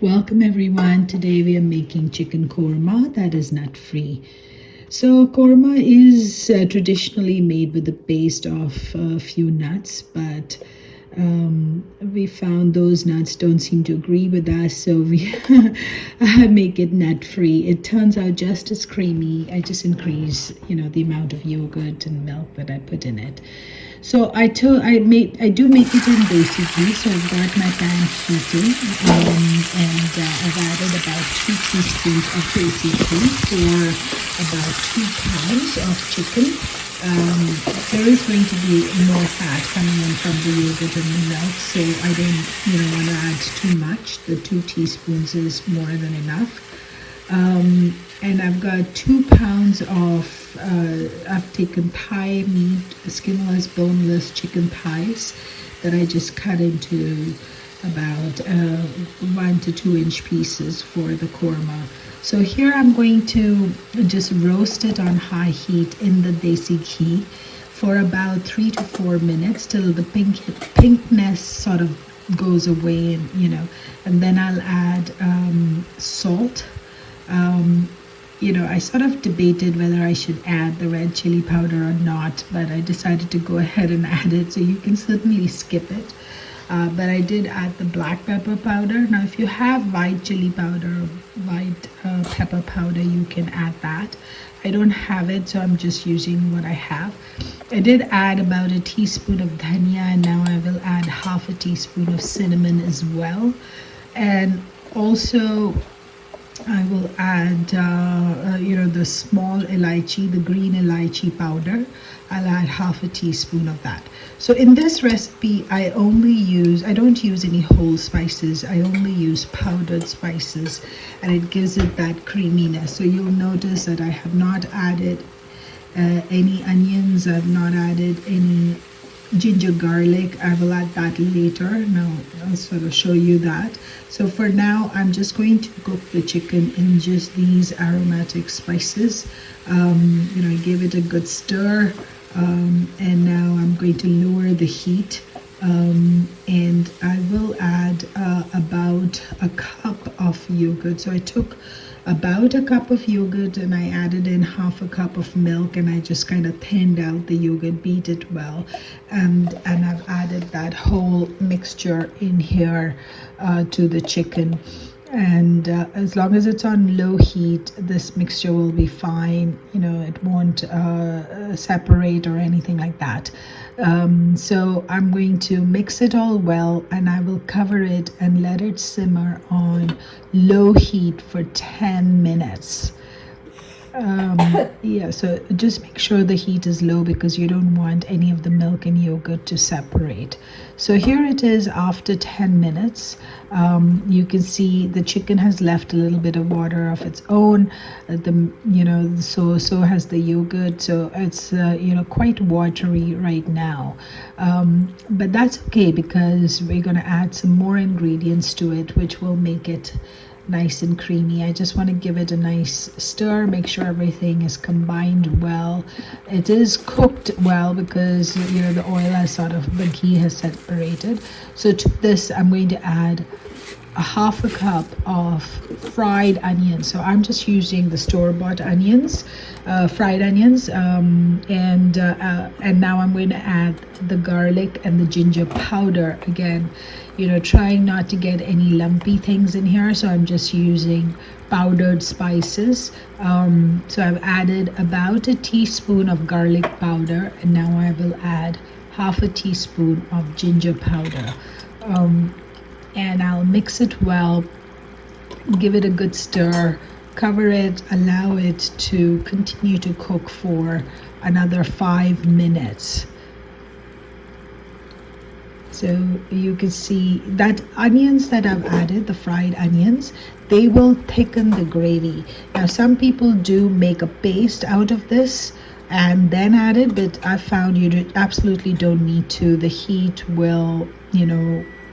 Welcome everyone. Today we are making chicken korma that is nut free. So korma is traditionally made with the paste of a few nuts, but we found those nuts don't seem to agree with us, so we make it nut free. It turns out just as creamy. I just increase, the amount of yogurt and milk that I put in it. So I do make it in basic ghee. So I've got my pan heating, and I've added about 2 teaspoons of basic ghee for about 2 pounds of chicken. There is going to be more fat coming in from the yogurt and the milk, so I don't want to add too much. The 2 teaspoons is more than enough. And I've got 2 pounds of I've taken thigh meat, skinless, boneless chicken thighs that I just cut into about 1 to 2 inch pieces for the korma. So here I'm going to just roast it on high heat in the desi ghee for about 3 to 4 minutes till the pinkness sort of goes away, and then I'll add salt. I sort of debated whether I should add the red chili powder or not, but I decided to go ahead and add it, so you can certainly skip it. But I did add the black pepper powder. Now, if you have white chili powder, white pepper powder, you can add that. I don't have it, so I'm just using what I have. I did add about a teaspoon of dhania, and now I will add half a teaspoon of cinnamon as well. And also, I will add, the small elaichi, the green elaichi powder. I'll add half a teaspoon of that. So in this recipe, I don't use any whole spices. I only use powdered spices, and it gives it that creaminess. So you'll notice that I have not added any onions. I've not added any ginger garlic. I will add that later. Now I'll sort of show you that. So for now, I'm just going to cook the chicken in just these aromatic spices. I gave it a good stir, and now I'm going to lower the heat, and I will add about a cup of yogurt. So I took about a cup of yogurt and I added in half a cup of milk, and I just kind of thinned out the yogurt, beat it well, and I've added that whole mixture in here to the chicken. And as long as it's on low heat, this mixture will be fine. It won't separate or anything like that. So I'm going to mix it all well, and I will cover it and let it simmer on low heat for 10 minutes. So just make sure the heat is low because you don't want any of the milk and yogurt to separate. So here it is after 10 minutes. You can see the chicken has left a little bit of water of its own. So has the yogurt. So it's quite watery right now. But that's okay because we're going to add some more ingredients to it, which will make it nice and creamy. I just want to give it a nice stir, make sure everything is combined well. It is cooked well because the oil has the ghee has separated. So to this, I'm going to add a half a cup of fried onions. So I'm just using the store-bought onions, fried onions, and now I'm going to add the garlic and the ginger powder again. Trying not to get any lumpy things in here, so I'm just using powdered spices. So I've added about a teaspoon of garlic powder, and now I will add half a teaspoon of ginger powder. And I'll mix it well, give it a good stir, cover it, allow it to continue to cook for another 5 minutes. So you can see that onions that I've added, the fried onions, they will thicken the gravy. Now some people do make a paste out of this and then add it, but I found you absolutely don't need to. The heat will,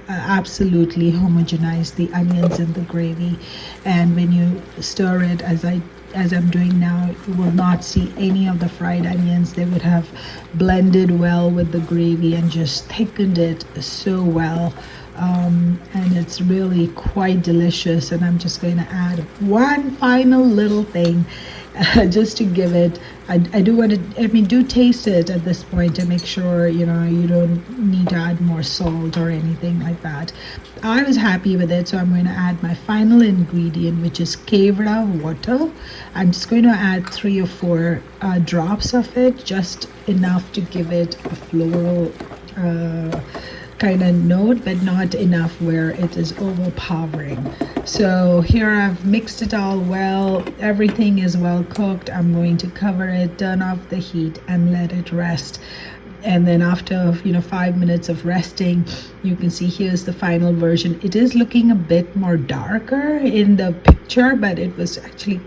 absolutely homogenize the onions and the gravy, and when you stir it, as I as I'm doing now, you will not see any of the fried onions. They would have blended well with the gravy and just thickened it so well. And it's really quite delicious. And I'm just going to add one final little thing just to give it. I do want to, I mean, do taste it at this point to make sure, you know, you don't need to add more salt or anything like that. I was happy with it, so I'm going to add my final ingredient, which is kewra water. I'm just going to add 3 or 4 drops of it, just enough to give it a floral kind of note, but not enough where it is overpowering. So here I've mixed it all well. Everything is well cooked. I'm going to cover it, turn off the heat, and let it rest. And then after 5 minutes of resting, you can see here's the final version. It is looking a bit more darker in the picture, but it was actually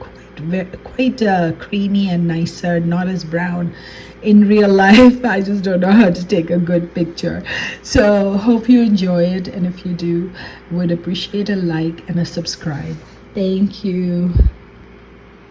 quite creamy and nicer, not as brown in real life. I just don't know how to take a good picture. So hope you enjoy it, and if you do, would appreciate a like and a subscribe. Thank you.